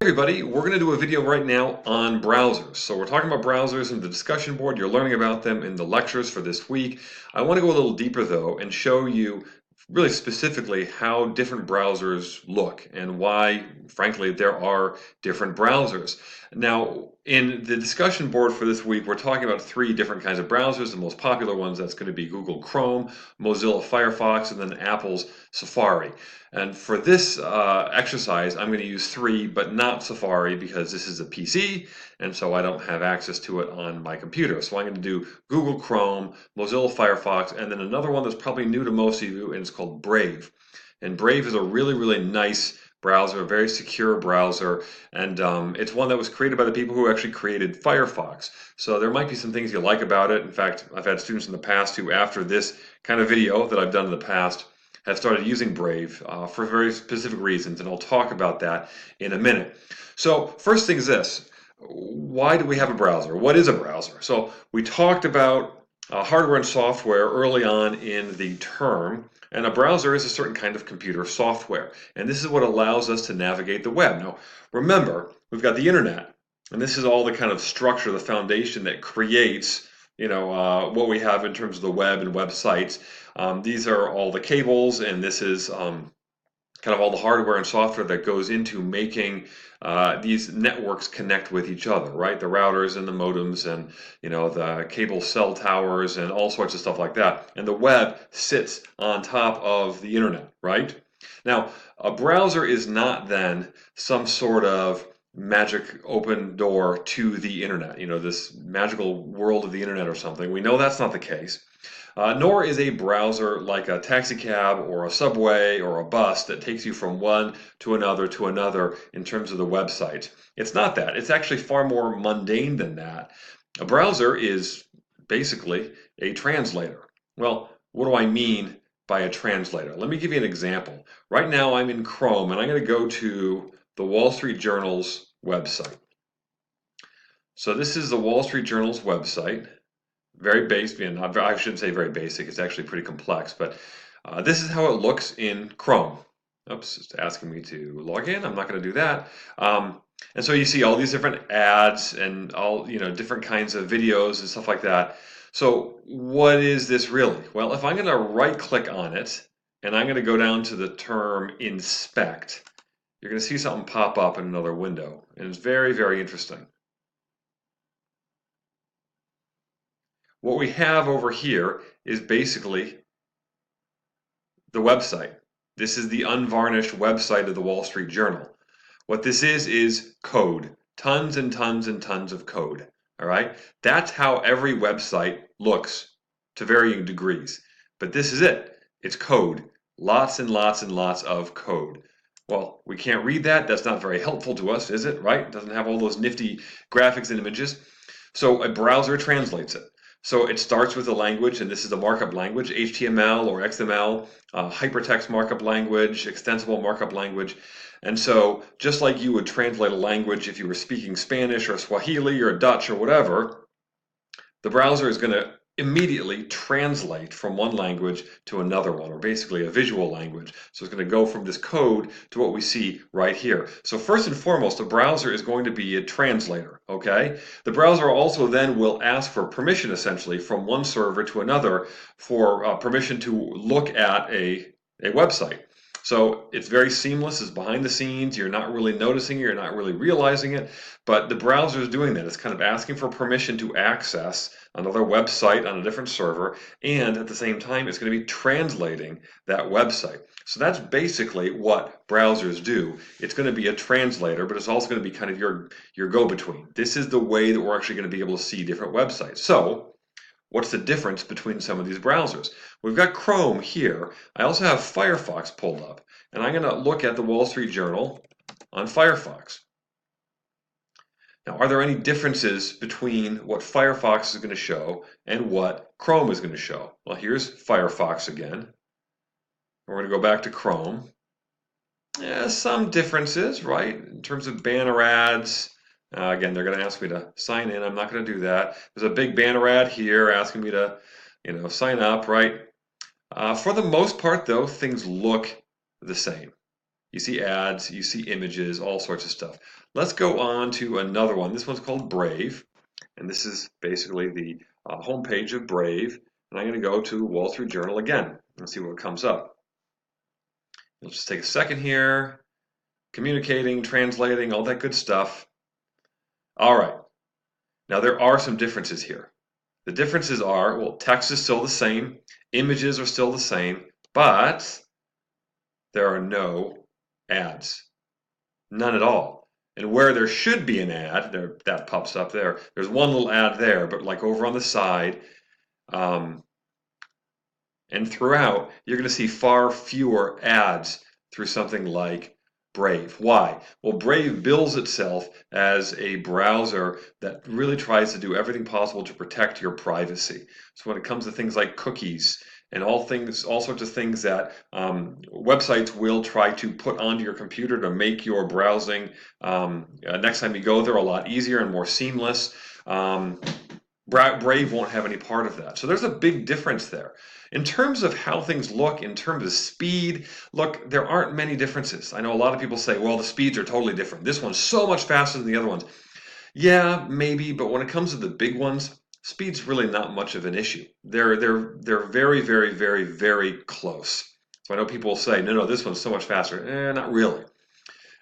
Everybody, we're going to do a video right now on browsers. So we're talking about browsers in the discussion board. You're learning about them in the lectures for this week. I want to go a little deeper though and show you really specifically how different browsers look and why, frankly, there are different browsers. Now, in the discussion board for this week, we're talking about three different kinds of browsers. The most popular ones, that's going to be Google Chrome, Mozilla Firefox, and then Apple's Safari. And for this exercise, I'm going to use three, but not Safari because this is a PC, and so I don't have access to it on my computer. So I'm going to do Google Chrome, Mozilla Firefox, and then another one that's probably new to most of you, and it's called Brave. And Brave is a really, really nice browser, a very secure browser, and it's one that was created by the people who actually created Firefox. So there might be some things you like about it. In fact, I've had students in the past who, after this kind of video that I've done in the past, have started using Brave for very specific reasons, and I'll talk about that in a minute. So first thing is this: why do we have a browser? What is a browser? So we talked about hardware and software early on in the term, and a browser is a certain kind of computer software, and this is what allows us to navigate the web. Now remember, we've got the internet, and this is all the kind of structure, the foundation that creates what we have in terms of the web and websites. These are all the cables, and this is kind of all the hardware and software that goes into making these networks connect with each other, right? The routers and the modems and the cable cell towers and all sorts of stuff like that. And the web sits on top of the internet, right? Now, a browser is not then some sort of magic open door to the internet, this magical world of the internet or something. We know that's not the case. Nor is a browser like a taxi cab or a subway or a bus that takes you from one to another in terms of the website. It's not that. It's actually far more mundane than that. A browser is basically a translator. Well, what do I mean by a translator? Let me give you an example. Right now I'm in Chrome and I'm going to go to the Wall Street Journal's website. So this is the Wall Street Journal's website. Very basic, and I shouldn't say very basic, it's actually pretty complex, but this is how it looks in Chrome. Oops, it's asking me to log in. I'm not going to do that. And so you see all these different ads and all different kinds of videos and stuff like that. So what is this really? Well, if I'm going to right click on it and I'm going to go down to the term inspect, you're going to see something pop up in another window, and it's very, very interesting. What we have over here is basically the website. This is the unvarnished website of the Wall Street Journal. What this is code. Tons and tons and tons of code. All right? That's how every website looks to varying degrees. But this is it. It's code. Lots and lots and lots of code. Well, we can't read that. That's not very helpful to us, is it? Right? It doesn't have all those nifty graphics and images. So a browser translates it. So it starts with a language, and this is the markup language, HTML or XML, hypertext markup language, extensible markup language. And so just like you would translate a language if you were speaking Spanish or Swahili or Dutch or whatever, the browser is going to immediately translate from one language to another one, or basically a visual language. So it's going to go from this code to what we see right here. So first and foremost, the browser is going to be a translator, okay? The browser also then will ask for permission, essentially, from one server to another for permission to look at a website. So it's very seamless, it's behind the scenes, you're not really noticing it, you're not really realizing it, but the browser is doing that. It's kind of asking for permission to access another website on a different server, and at the same time it's going to be translating that website. So that's basically what browsers do. It's going to be a translator, but it's also going to be kind of your go-between. This is the way that we're actually going to be able to see different websites. So what's the difference between some of these browsers? We've got Chrome here. I also have Firefox pulled up, and I'm going to look at the Wall Street Journal on Firefox. Now, are there any differences between what Firefox is going to show and what Chrome is going to show? Well, here's Firefox again. We're going to go back to Chrome. Yeah, some differences, right? In terms of banner ads. Again, they're going to ask me to sign in. I'm not going to do that. There's a big banner ad here asking me to, sign up, right? For the most part, though, things look the same. You see ads, you see images, all sorts of stuff. Let's go on to another one. This one's called Brave, and this is basically the homepage of Brave. And I'm going to go to Wall Street Journal again and see what comes up. Let's just take a second here. Communicating, translating, all that good stuff. All right. Now there are some differences here. The differences are, well, text is still the same, images are still the same, but there are no ads. None at all. And where there should be an ad, that pops up there. There's one little ad there, but like over on the side, and throughout, you're going to see far fewer ads through something like Brave. Why? Well, Brave bills itself as a browser that really tries to do everything possible to protect your privacy. So when it comes to things like cookies and all sorts of things that websites will try to put onto your computer to make your browsing next time you go there a lot easier and more seamless. Brave won't have any part of that. So there's a big difference there. In terms of how things look, in terms of speed, look, there aren't many differences. I know a lot of people say, well, the speeds are totally different. This one's so much faster than the other ones. Yeah, maybe, but when it comes to the big ones, speed's really not much of an issue. They're very, very, very, very close. So I know people will say, no, this one's so much faster. Not really.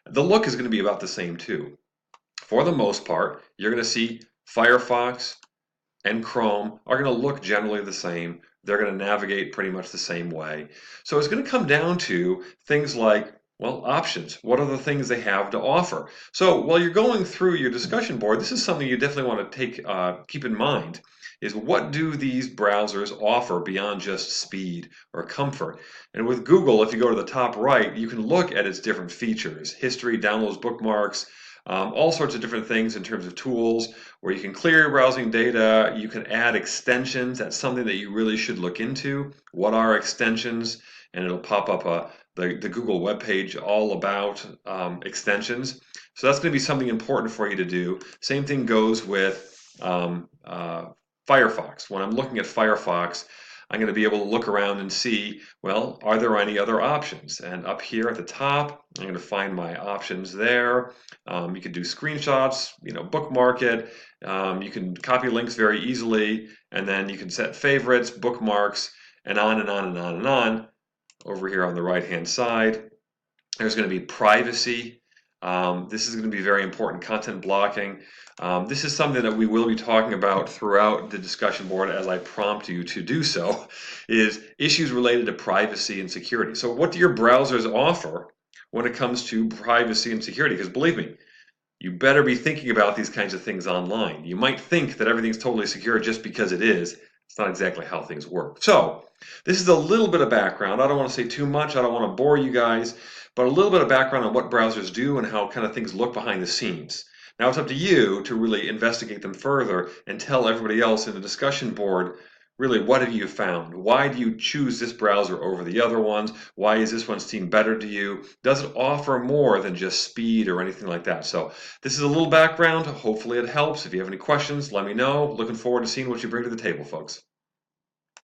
The look is going to be about the same too. For the most part, you're going to see Firefox and Chrome are going to look generally the same. They're going to navigate pretty much the same way. So it's going to come down to things like, well, options. What are the things they have to offer? So while you're going through your discussion board, this is something you definitely want to keep in mind, is what do these browsers offer beyond just speed or comfort? And with Google, if you go to the top right, you can look at its different features, history, downloads, bookmarks, all sorts of different things in terms of tools where you can clear your browsing data, you can add extensions. That's something that you really should look into. What are extensions? And it'll pop up the Google webpage all about extensions. So that's going to be something important for you to do. Same thing goes with Firefox. When I'm looking at Firefox, I'm going to be able to look around and see, well, are there any other options? And up here at the top, I'm going to find my options there. You can do screenshots, bookmark it. You can copy links very easily, and then you can set favorites, bookmarks, and on and on and on and on. Over here on the right-hand side, there's going to be privacy. This is going to be very important, content blocking. This is something that we will be talking about throughout the discussion board as I prompt you to do so, is issues related to privacy and security. So what do your browsers offer when it comes to privacy and security? Because believe me, you better be thinking about these kinds of things online. You might think that everything's totally secure just because it is. It's not exactly how things work. So this is a little bit of background. I don't want to say too much. I don't want to bore you guys, but a little bit of background on what browsers do and how kind of things look behind the scenes. Now it's up to you to really investigate them further and tell everybody else in the discussion board, really, what have you found? Why do you choose this browser over the other ones? Why is this one seem better to you? Does it offer more than just speed or anything like that? So this is a little background. Hopefully it helps. If you have any questions, let me know. Looking forward to seeing what you bring to the table, folks.